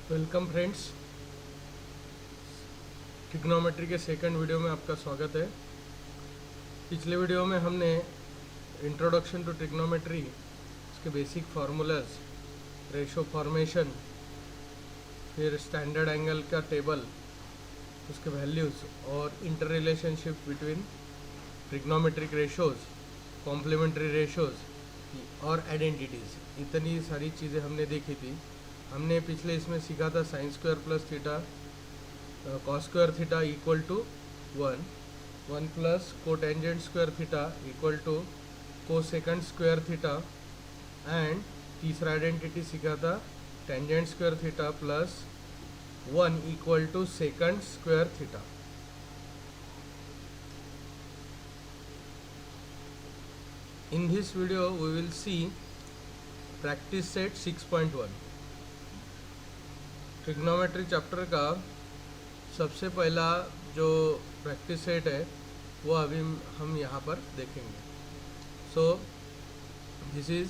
Welcome friends, trigonometry के second video में आपका स्वागत है। पिछले वीडियो में हमने इंट्रोडक्शन टू ट्रिग्नोमेट्री, उसके बेसिक फार्मूलाज, रेशो फॉर्मेशन, फिर स्टैंडर्ड एंगल का टेबल, उसके वैल्यूज़ और inter relationship between trigonometric ratios, complementary ratios और आइडेंटिटीज़, इतनी सारी चीज़ें हमने देखी थी। हमने पिछले इसमें सीखा था sine square plus theta cos square theta equal to 1 plus cotangent square theta equal to cosecant square theta, and तीसरा आइडेंटिटी सीखा था tangent square theta plus 1 equal to secant square theta. In this video we will see practice set 6.1। Trigonometry chapter का सबसे पहला जो practice set है वो अभी हम यहाँ पर देखेंगे। So this is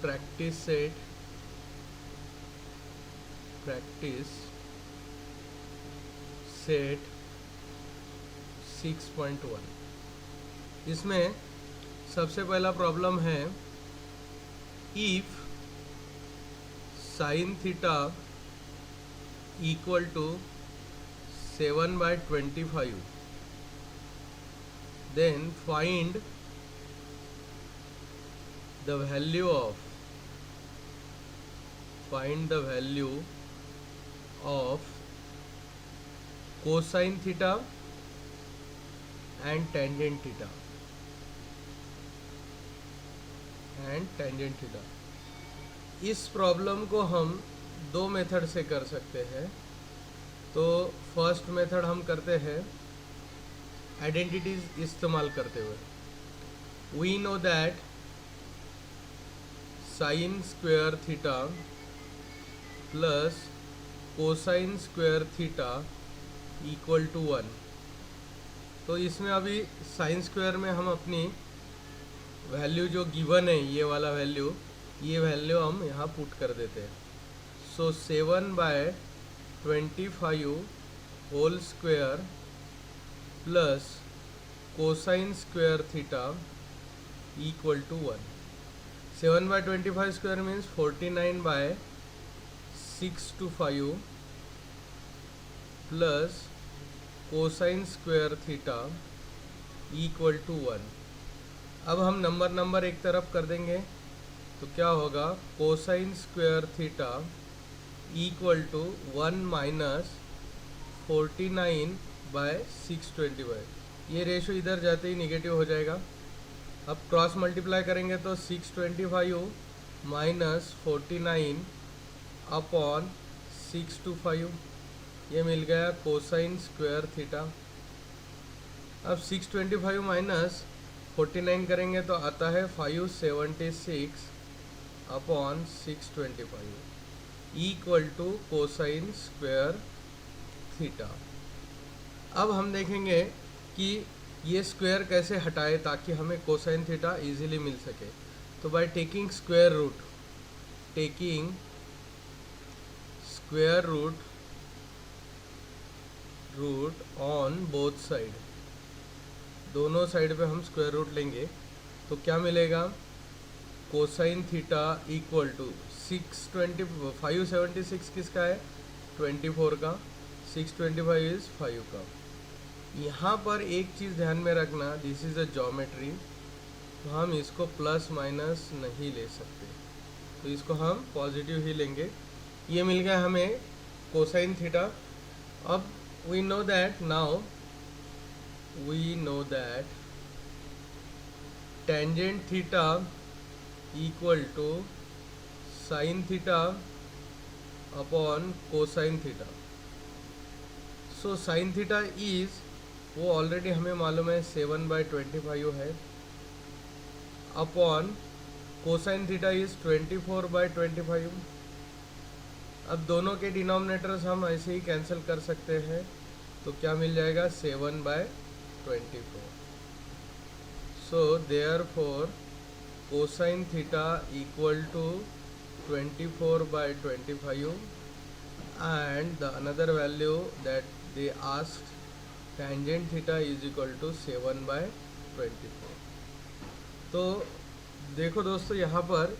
practice set 6.1। इसमें सबसे पहला प्रॉब्लम है, if sine theta equal to 7/25, then find the value of cosine theta and tangent theta इस प्रॉब्लम को हम दो मेथड से कर सकते हैं। तो फर्स्ट मेथड हम करते हैं आइडेंटिटीज इस्तेमाल करते हुए। We know that sine square theta plus cosine square theta equal to 1। तो इसमें अभी साइन स्क्वायर में हम अपनी वैल्यू जो गिवन है, ये वाला वैल्यू, ये वैल्यू हम यहाँ पुट कर देते हैं। So 7/25 whole square plus cosine square theta equal to 1। 7/25 square means 49/625 plus cosine square theta equal to 1। अब हम नंबर एक तरफ कर देंगे तो क्या होगा, cosine square theta equal to 1 minus 49/625। ये रेशो इधर जाते ही निगेटिव हो जाएगा। अब क्रॉस मल्टीप्लाई करेंगे तो 625 माइनस 49 अपॉन 625, ये मिल गया कोसाइन स्क्वायर थीटा। अब 625 माइनस 49 करेंगे तो आता है 576 upon 625 equal to cosine square theta. अब हम देखेंगे कि ये स्क्वायर कैसे हटाए ताकि हमें कोसाइन थीटा इजीली मिल सके। तो by taking square root on both side, दोनों साइड पे हम स्क्वायर रूट लेंगे तो क्या मिलेगा, कोसाइन थीटा इक्वल टू 576 किसका है, 24 का, 625 इज 5 का। यहाँ पर एक चीज़ ध्यान में रखना, दिस इज़ अ ज्योमेट्री, तो हम इसको प्लस माइनस नहीं ले सकते, तो इसको हम पॉजिटिव ही लेंगे। ये मिल गया हमें कोसाइन थीटा। अब we know that tangent theta equal to sin theta upon cosine theta। so sin theta is, वो ऑलरेडी हमें मालूम है 7/25 है, अपॉन कोसाइन थीटा इज 24/25। अब दोनों के डिनोमिनेटर्स हम ऐसे ही कैंसिल कर सकते हैं, तो क्या मिल जाएगा, 7/24। So therefore cosine theta equal to 24/25 and the another value that they asked, tangent theta is equal to 7/24. तो देखो दोस्तों, यहाँ पर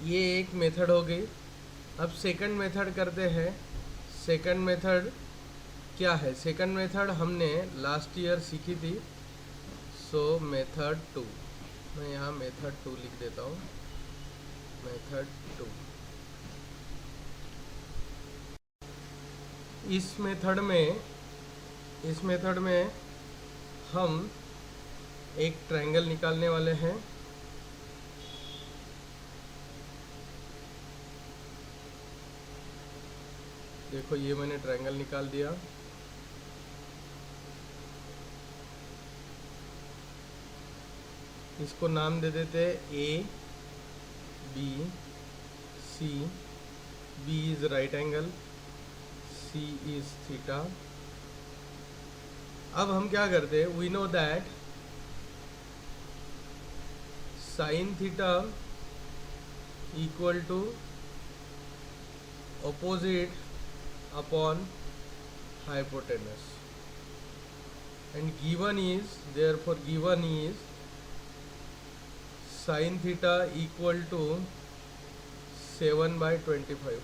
ये एक मेथड हो गई। अब सेकंड मेथड करते हैं। सेकंड मेथड क्या है? सेकंड मेथड हमने लास्ट ईयर सीखी थी। सो मेथड 2, मैं यहाँ मेथड 2 लिख देता हूँ। मेथड 2, इस मेथड में हम एक ट्रायंगल निकालने वाले हैं। देखो, ये मैंने ट्रायंगल निकाल दिया। इसको नाम दे देते A B C. B is right angle, C is theta. अब हम क्या करते हैं? We know that sine theta equal to opposite upon hypotenuse, and given is sin theta equal to 7/25.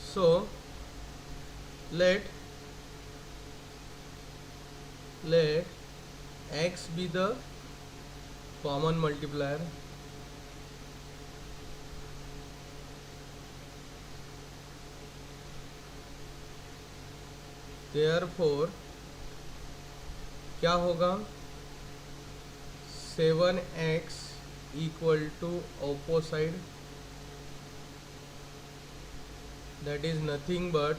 So let x be the common multiplier. Therefore क्या होगा? 7x equal to opposite, that is nothing but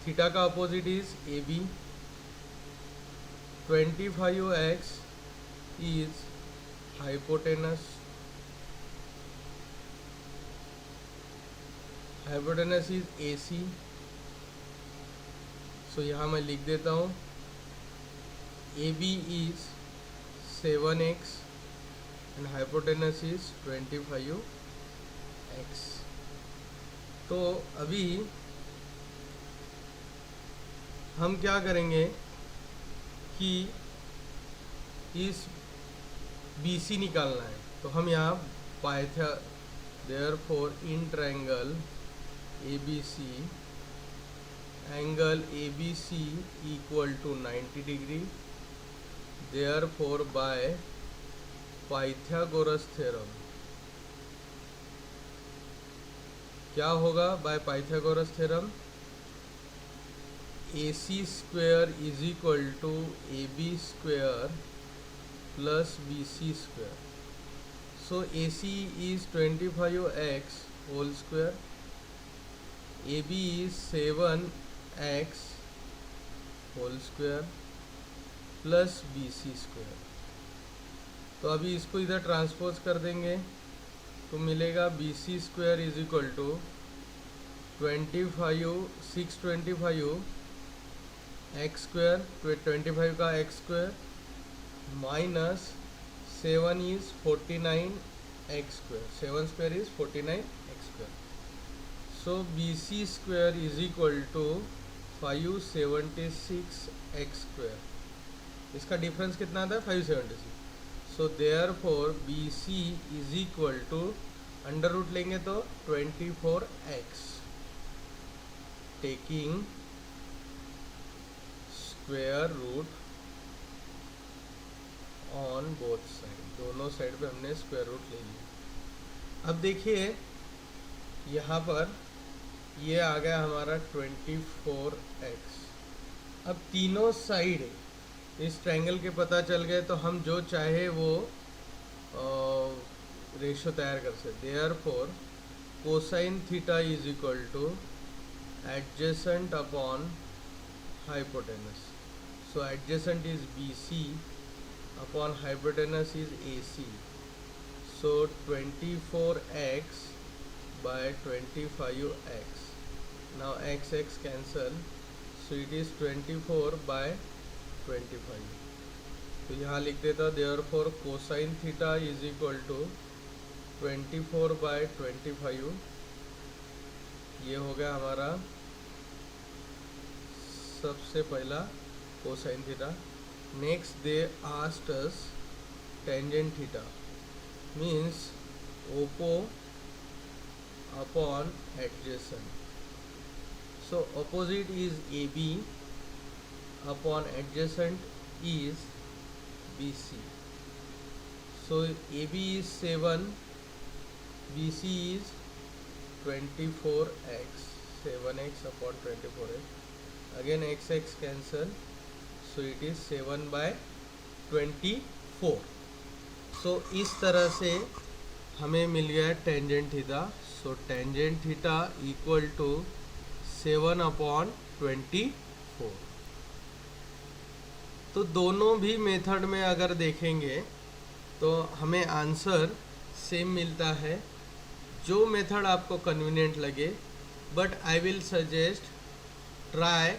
theta का opposite is AB. 25x is hypotenuse. Hypotenuse is AC. सो यहाँ मैं लिख देता हूँ AB is 7x and hypotenuse is 25x. तो अभी हम क्या करेंगे कि इस BC निकालना है। तो हम यहाँ पाइथा, therefore in triangle ABC, angle ABC equal to 90 degree. Therefore by Pythagoras theorem क्या होगा? by Pythagoras theorem AC square is equal to AB square plus BC square. So AC is 25x whole square, AB is 7x whole square plus BC square. तो अभी इसको इधर transpose कर देंगे तो मिलेगा BC square is equal to 625 x square, 25 का x square minus 7 is 49 x square. 7 square is 49 x square. So BC square is equal to 576 x square. इसका डिफरेंस कितना आता है? 576। So therefore BC is equal to, under root लेंगे तो 24x, taking square root on both side. दोनों side पे हमने square root ले लिया। अब देखिए यहाँ पर ये आ गया हमारा 24x। अब तीनों साइड इस ट्रायंगल के पता चल गए तो हम जो चाहे वो रेशो तैयार कर सकते। Therefore cosine theta is equal two adjacent upon hypotenuse. So adjacent is BC upon hypotenuse is AC. So 24x by 25x. Now x cancel, so it is 24 by 25. तो यहाँ लिख देता, therefore cosine theta is equal to 24 by 25। ये हो गया हमारा सबसे पहला cosine theta. Next they asked us tangent theta, means ओपो upon adjacent. So opposite is AB upon adjacent is BC. So AB is 7, BC is 24x, 7x upon 24x. Again x cancel, so it is 7/24. So इस तरह से हमें मिल गया tangent theta. So tangent theta equal to 7/24। तो दोनों भी method में अगर देखेंगे तो हमें आंसर सेम मिलता है। जो मेथड आपको कन्वीनियंट लगे, but I will suggest try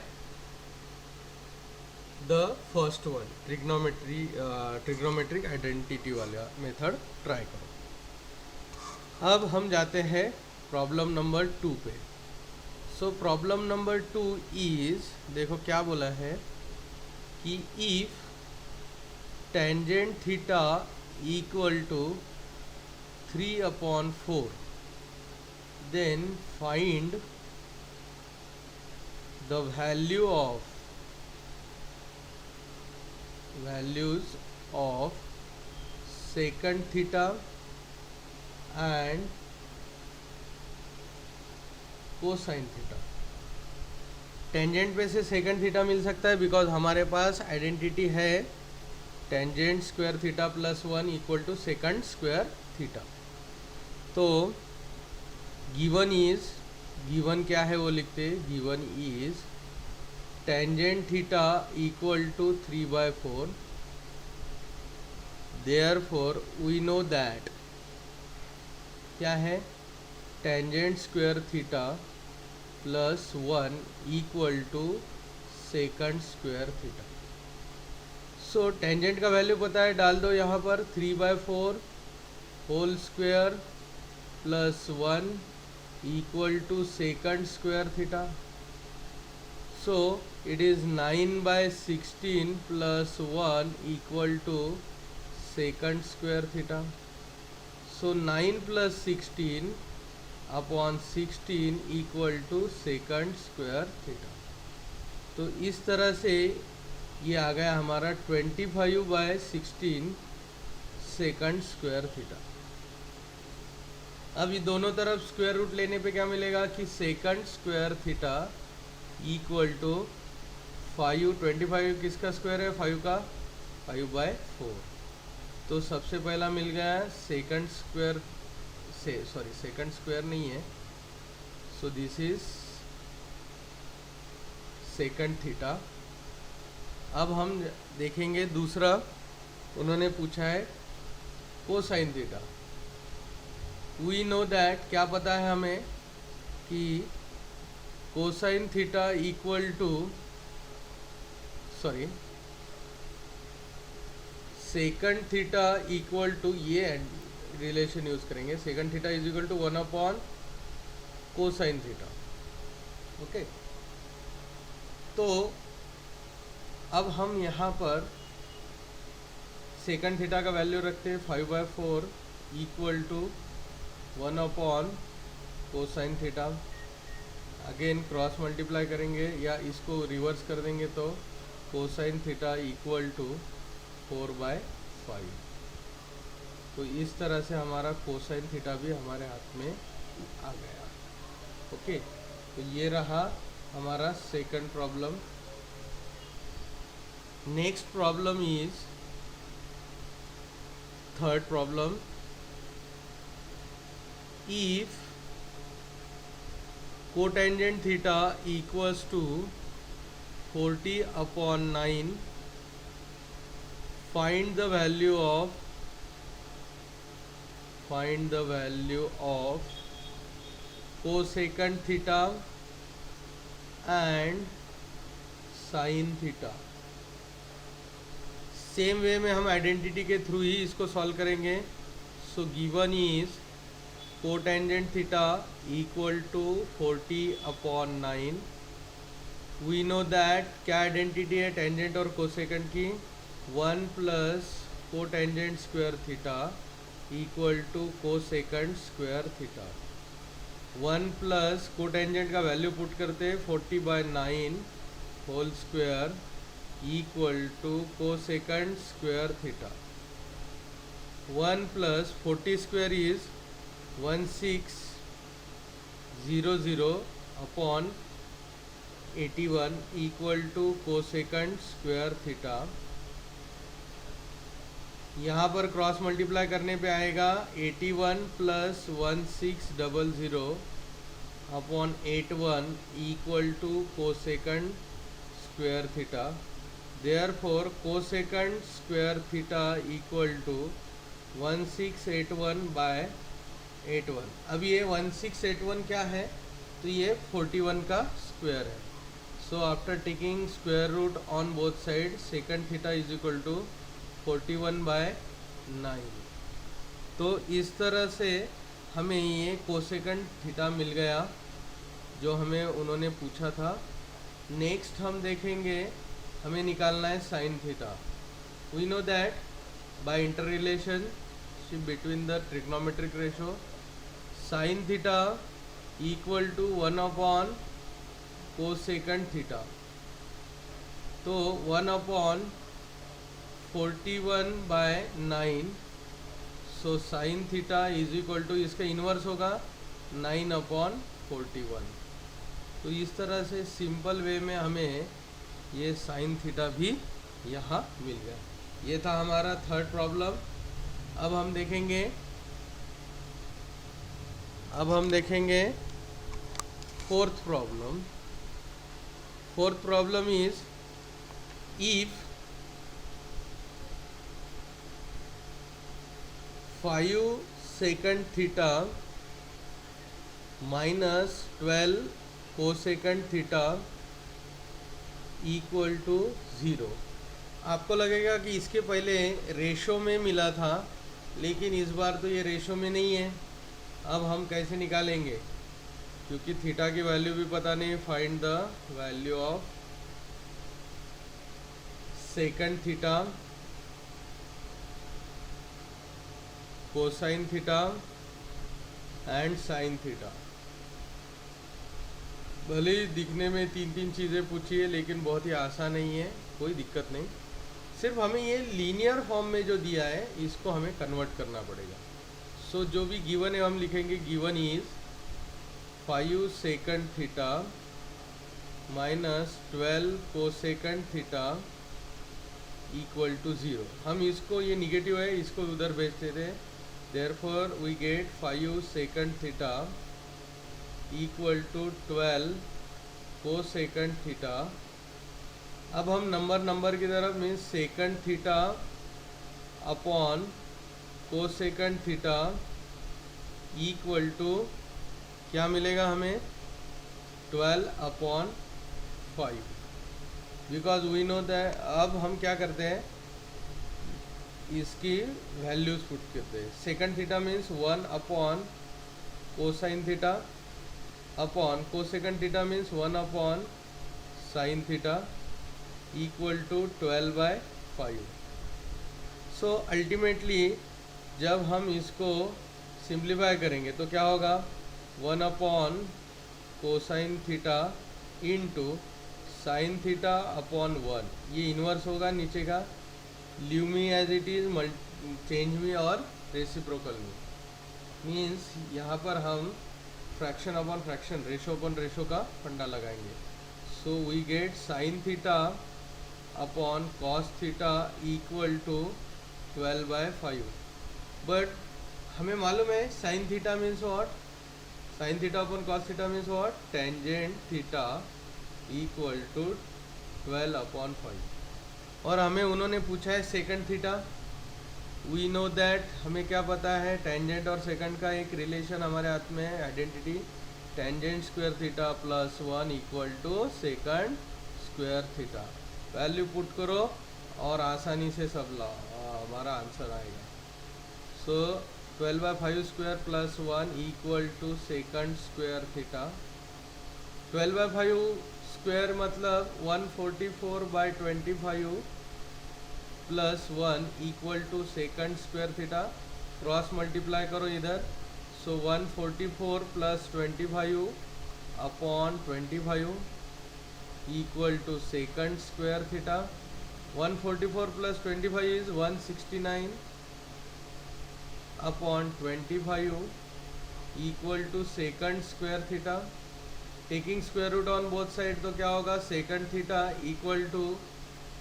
the first one, trigonometric identity वाला मेथड ट्राई करो। अब हम जाते हैं प्रॉब्लम नंबर 2 पे। सो प्रॉब्लम नंबर 2 इज, देखो क्या बोला है कि if tangent theta equal to 3/4 then find the values of secant theta and cosine theta. Tangent पे से सेकंड थीटा मिल सकता है बिकॉज हमारे पास आइडेंटिटी है tangent square theta plus 1 equal to secant square theta. तो गिवन क्या है वो लिखते, given is tangent theta equal to 3/4, therefore we know that क्या है, tangent square theta plus 1 equal to secant square theta. So tangent का value पता है, डाल दो यहाँ पर 3/4 whole square plus 1 equal to secant square theta. So it is 9/16 plus 1 equal to secant square theta. So 9 + 16/16 equal to secant square theta. तो इस तरह से ये आ गया हमारा 25/16 सेकंड स्क्वायर थीटा। अब ये दोनों तरफ स्क्वायर रूट लेने पे क्या मिलेगा कि secant square theta equal to 5, 25 किसका स्क्वायर है, 5 का, 5/4। तो सबसे पहला मिल गया सेकंड स्क्वायर सेकंड स्क्वायर नहीं है, so this is secant theta. अब हम देखेंगे दूसरा, उन्होंने पूछा है cosine theta. We know that, क्या पता है हमें कि cosine theta equal to secant theta equal to, ये रिलेशन यूज करेंगे, secant theta is equal to cosine theta. Okay, तो अब हम यहाँ पर सेकंड थीटा का वैल्यू रखते हैं 5/4 equal to cosine theta. Again cross multiply करेंगे या इसको रिवर्स कर देंगे तो कोसाइन थीटा इक्वल टू 4/5। तो इस तरह से हमारा कोसाइन थीटा भी हमारे हाथ में आ गया। ओके, तो ये रहा हमारा second problem. Next problem is third problem. If cotangent theta equals to 40/9, find the value of cosecant theta and sin theta. Same way में हम आइडेंटिटी के थ्रू ही इसको सॉल्व करेंगे। So given is cotangent theta equal to 40/9। We know that क्या identity है tangent और cosecant की, 1 plus cotangent square theta equal to cosecant square theta. 1 plus cotangent का वैल्यू पुट करते 40/9 whole square equal to cosecant square theta. 1 plus 40 square is 1600 upon 81 equal to cosecant square theta. यहाँ पर cross multiply करने पे आएगा 81 plus 1600 upon 81 equal to cosecant square theta. Therefore cosecant square theta equal to 1681/81। अब ये 1681 क्या है, तो ये 41 का स्क्वायर है। So after taking square root on both side secant theta is equal to 41/9। तो इस तरह से हमें ये कोसेकेंट थीटा मिल गया जो हमें उन्होंने पूछा था। नेक्स्ट हम देखेंगे हमें निकालना है sine theta. We know that by inter relationship between the trigonometric ratio sine theta equal to 1 cosecant theta. तो 1/41/9, so sine theta is equal to इसका इन्वर्स होगा 9/41। तो इस तरह से सिंपल वे में हमें ये साइन थीटा भी यहाँ मिल गया। ये था हमारा थर्ड प्रॉब्लम। अब हम देखेंगे fourth problem. Fourth problem is if 5 secant theta minus 12 cosecant theta equal to 0। आपको लगेगा कि इसके पहले रेशो में मिला था, लेकिन इस बार तो ये रेशो में नहीं है। अब हम कैसे निकालेंगे, क्योंकि थीटा की वैल्यू भी पता नहीं। Find the value of second theta, cosine theta and sine theta. भले ही दिखने में तीन चीज़ें पूछी है, लेकिन बहुत ही आसान नहीं है, कोई दिक्कत नहीं। सिर्फ हमें ये लीनियर फॉर्म में जो दिया है इसको हमें कन्वर्ट करना पड़ेगा। सो जो भी गिवन है हम लिखेंगे given is 5 secant theta minus 12 cosecant theta equal to 0। हम इसको, ये निगेटिव है, इसको उधर भेजते थे। Therefore we get 5 secant theta equal to 12 cosecant theta. अब हम नंबर की तरफ means secant theta upon cosecant theta equal to क्या मिलेगा हमें 12/5, बिकॉज वी नो दैट। अब हम क्या करते हैं, इसकी वैल्यूज पुट करते हैं। Secant theta means 1 cosine theta upon cosecant theta means 1 sine theta equal to 12/5। So ultimately जब हम इसको सिंप्लीफाई करेंगे तो क्या होगा, 1 cosine theta into sine theta upon 1। ये इन्वर्स होगा नीचे का। Leave me as it is, change me और रेसिप्रोकल मी। मीन्स यहाँ पर हम fraction upon fraction, ratio upon ratio का फंडा लगाएंगे। So we get sign theta upon cos theta equal to 12/5। But हमें मालूम है sine theta means what, sine theta upon cos theta means what, tangent theta equal to 12/5। और हमें उन्होंने पूछा है secant theta. We know that, हमें क्या पता है, टेंजेंट और सेकंड का एक रिलेशन हमारे हाथ में है, identity. Tangent square theta plus 1 equal to secant square theta. Value put करो और आसानी से सब हमारा आंसर आएगा। So 12/5 square plus 1 equal to secant square theta. 12/5 square मतलब 144/25 plus 1 equal to secant square theta. Cross multiply करो इधर, so 144 plus 25 upon 25 equal to secant square theta. 144 plus 25 is 169 upon 25 equal to secant square theta. Taking square root on both side तो क्या होगा, secant theta equal to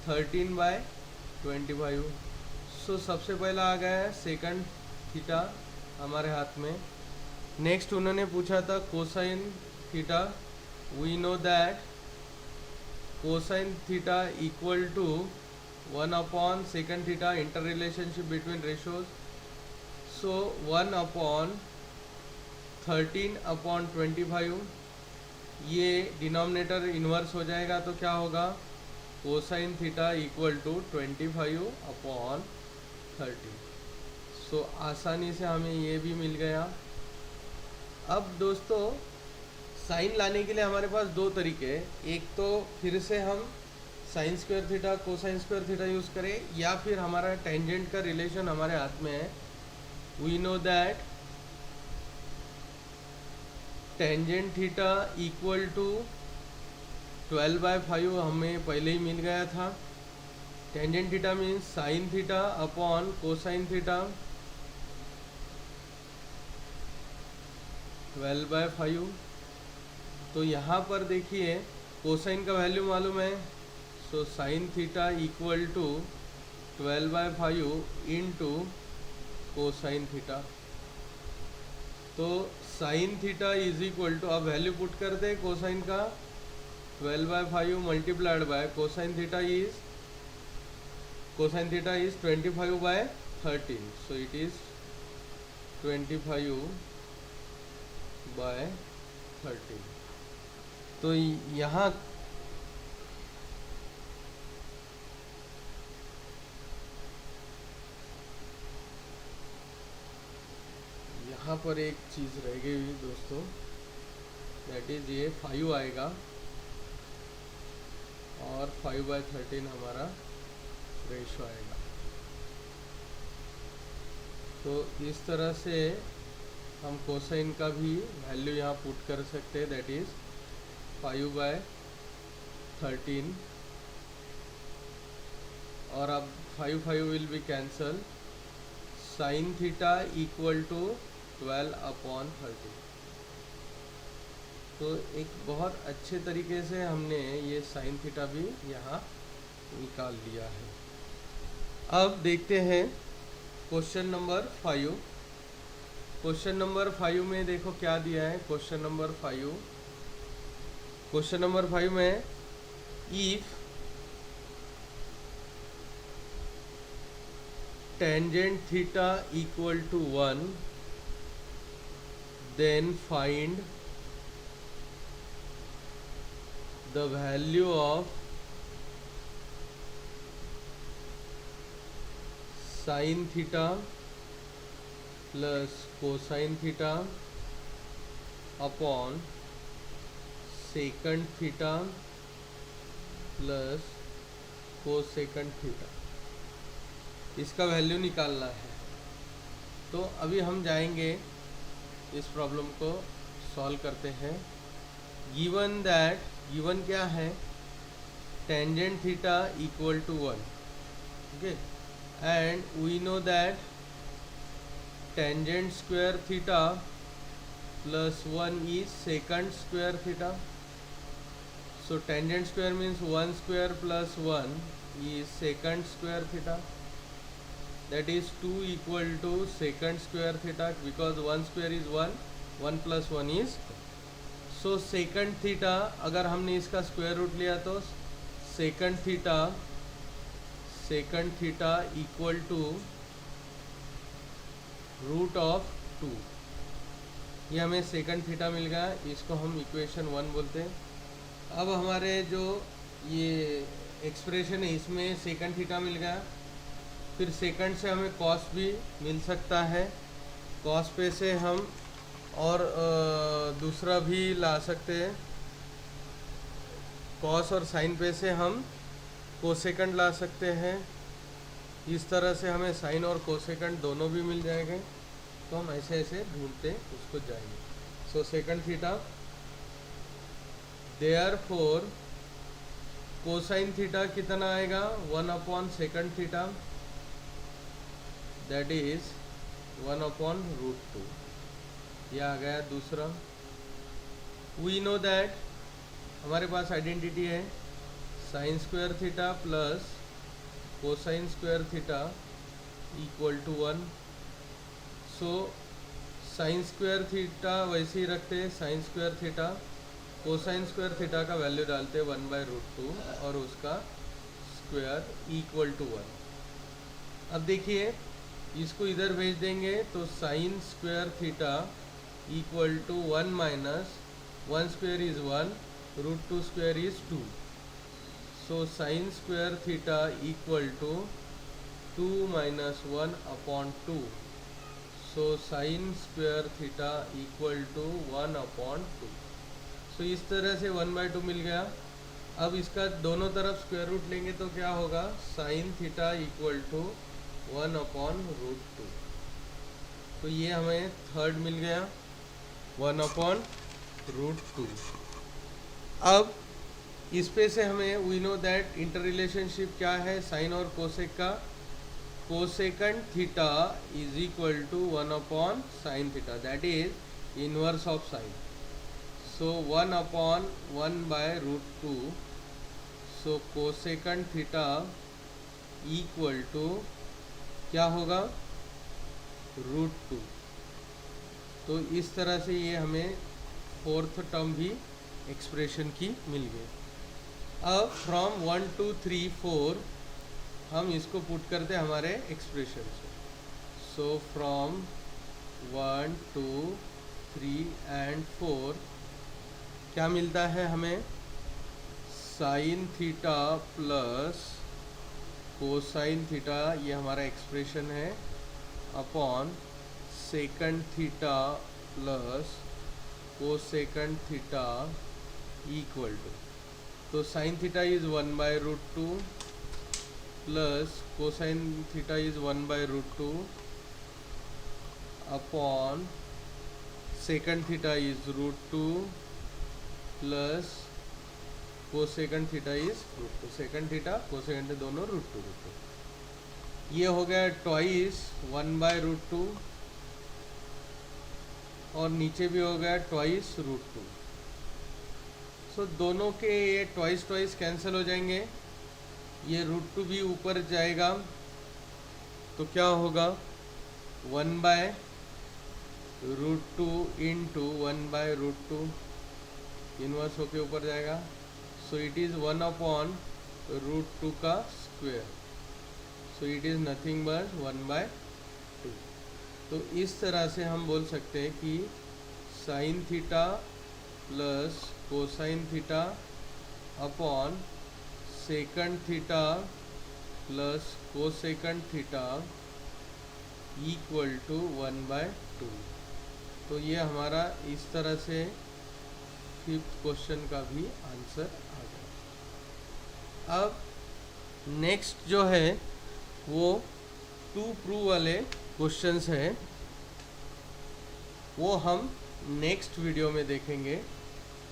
13/25। So सबसे पहला आ गया है secant theta हमारे हाथ में। नेक्स्ट उन्होंने पूछा था cosine theta. We know that cosine theta equal to 1 upon secant theta, inter relationship between ratios. So 1 upon 13/25, ये डिनोमिनेटर इन्वर्स हो जाएगा तो क्या होगा, cosine theta equal to 25/30। So आसानी से हमें ये भी मिल गया। अब दोस्तों साइन लाने के लिए हमारे पास दो तरीके हैं। एक तो फिर से हम sign square theta cosine square theta use करें, या फिर हमारा टेंजेंट का रिलेशन हमारे हाथ में है। We know that tangent theta equal to 12/5 हमें पहले ही मिल गया था। Tangent theta means sine theta upon cosine theta 12/5। तो यहाँ पर देखिए कोसाइन का वैल्यू मालूम है, so sine theta equal to 12/5 into cosine theta. तो sine theta is equal to, अब वैल्यू पुट कर दे कोसाइन का, 12/5 multiplied by cosine theta is 25/13। So it is 25/13। तो यहाँ पर एक चीज़ रह गई हुई दोस्तों, दैट इज ये 5 आएगा और 5/13 हमारा रेशो आएगा। तो इस तरह से हम कोसाइन का भी वैल्यू यहाँ पुट कर सकते हैं, दैट इज 5/13। और अब 5 will be cancel. Sine theta equal to 12/13। तो एक बहुत अच्छे तरीके से हमने ये साइन थीटा भी यहाँ निकाल लिया है। अब देखते हैं क्वेश्चन नंबर 5। क्वेश्चन नंबर 5 में देखो क्या दिया है। क्वेश्चन नंबर 5 में if tangent theta equal to 1 then find the value of sin theta plus cosine theta upon secant theta plus cosecant theta। इसका वैल्यू निकालना है। तो अभी हम जाएंगे, इस प्रॉब्लम को सॉल्व करते हैं। गिवन क्या है, tangent theta equal to 1, okay, and we know that tangent square theta plus 1 is secant square theta. So tangent square means 1 square plus 1 is secant square theta, that is 2 equal to secant square theta, because 1 square is 1 plus 1 is, so secant theta अगर हमने इसका square root लिया तो secant theta equal to √2। ये हमें secant theta मिल गया, इसको हम इक्वेशन 1 बोलते हैं। अब हमारे जो ये एक्सप्रेशन है इसमें secant theta मिल गया, फिर सेकंड से हमें कॉस भी मिल सकता है, कॉस पे से हम और दूसरा भी ला सकते हैं, कॉस और साइन पे से हम कोसेकंड ला सकते हैं। इस तरह से हमें साइन और कोसेकंड दोनों भी मिल जाएंगे, तो हम ऐसे ऐसे ढूंढते उसको जाएंगे। So second theta, therefore cosine theta कितना आएगा 1 सेकंड थीटा, दैट इज 1/√2। यह आ गया दूसरा। वी नो दैट हमारे पास आइडेंटिटी है sine square theta plus cosine square theta equal to 1। So sine square theta वैसे ही रखते हैं, sine square theta, cosine square theta का वैल्यू डालते हैं 1/√2 और उसका स्क्वायर इक्वल टू 1। अब देखिए इसको इधर भेज देंगे तो sine square theta equal to 1 minus 1 square is 1, √2 square is 2। So sine square theta equal to 2 minus 1/2। So sine square theta equal to 1/2। So इस तरह से 1/2 मिल गया। अब इसका दोनों तरफ स्क्वायर रूट लेंगे तो क्या होगा, साइन थीटा इक्वल टू 1/√2। तो ये हमें थर्ड मिल गया 1/√2। अब इस पे से हमें we know that inter relationship क्या है साइन और कोसेक का, cosecant theta is equal to 1/sin theta, that is inverse of sine. So 1/1/√2। So cosecant theta equal to क्या होगा, √2। तो इस तरह से ये हमें फोर्थ टर्म भी एक्सप्रेशन की मिल गई। अब फ्रॉम 1 2 3 4 हम इसको पुट करते हैं हमारे एक्सप्रेशन से। सो फ्रॉम 1 2 3 एंड 4 क्या मिलता है हमें, sine theta plus cosine theta, ये हमारा एक्सप्रेशन है, upon secant theta plus cosecant theta equal to, तो sine theta is 1/√2 plus cosine theta is 1/√2 upon secant theta is √2 plus cosecant theta is √2। Secant theta cosecant दोनों √2। ये हो गया twice 1/√2 और नीचे भी हो गया ट्वाइस √2। सो दोनों के ये ट्वाइस ट्वाइस कैंसिल हो जाएंगे, ये √2 भी ऊपर जाएगा तो क्या होगा 1/√2 इंटू 1/√2 इनवर्स होके ऊपर जाएगा। सो इट इज़ 1/√2 का square. So it is nothing but 1/2। तो इस तरह से हम बोल सकते हैं कि sine theta plus cosine theta upon secant theta plus cosecant theta equal to 1/2। तो ये हमारा इस तरह से फिफ्थ क्वेश्चन का भी आंसर आ गया। अब नेक्स्ट जो है वो टू प्रूव वाले क्वेश्चंस हैं, वो हम नेक्स्ट वीडियो में देखेंगे।